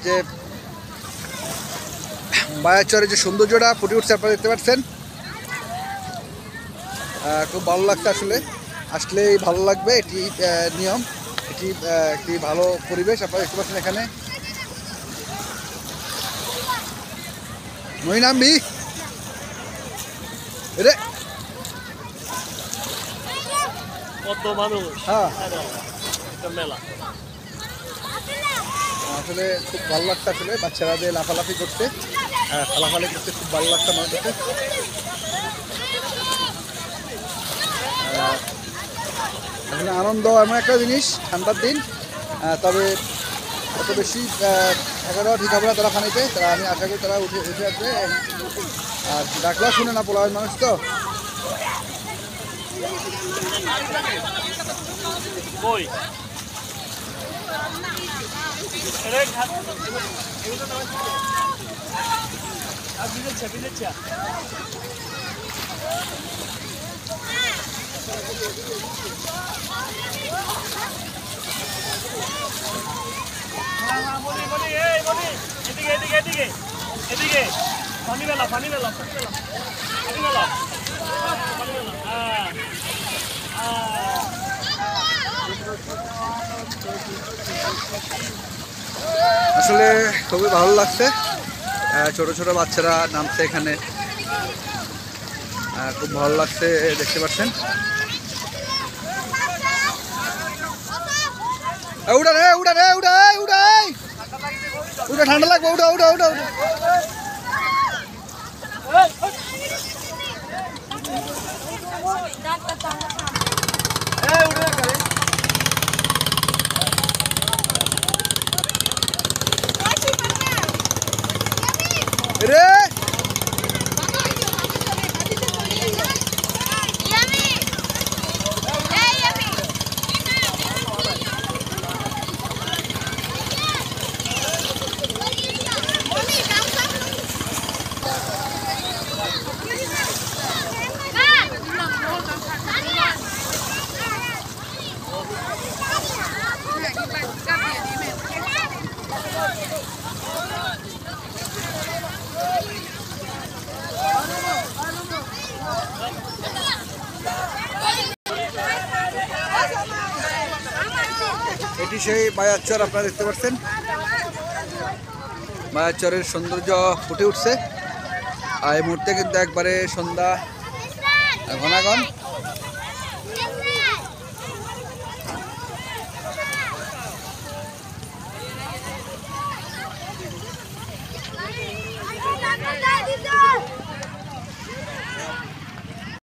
যে বায়ারচরের যে সৌন্দর্যটা ফুটে উঠছে আপনারা দেখতে পাচ্ছেন। খুব ভালো লাগছে, আসলেই ভালো লাগবে। এটি নিয়ম, এটি একটি ভালো পরিবেশ আপনারা দেখতে পাচ্ছেন এখানে। মইনাম্বি রে কত মানুষ, হ্যাঁ মেলা আসলে খুব ভালো লাগছে। বাচ্চারা যে লাফালাফি করছে, ফালাফালি করতে খুব ভালো লাগছে আমার কাছে। আসলে আনন্দ এমন একটা জিনিস, ঠান্ডার দিন, তবে অত বেশি থাকাটাও ঠিক হবে না তারা পানিতে। আমি আশা করি তারা উঠে আসবে। আর ডাকলা শুনে না, পোলাবের মানুষ তো। এদিকে পানি মেলা আসলে খুবই ভালো লাগছে। ছোট ছোট বাচ্চারা নামছে এখানে, খুব ভালো লাগছে দেখতে পাচ্ছেন। উঠা ঠান্ডা লাগবে, উঠা রে। এটি সেই বায়ারচর, আপনারা দেখতে পাচ্ছেন। বায়ারচরের সৌন্দর্য ফুটে উঠছে। আর এই মুহূর্তে কিন্তু একবারে সন্ধ্যা ঘনাগন।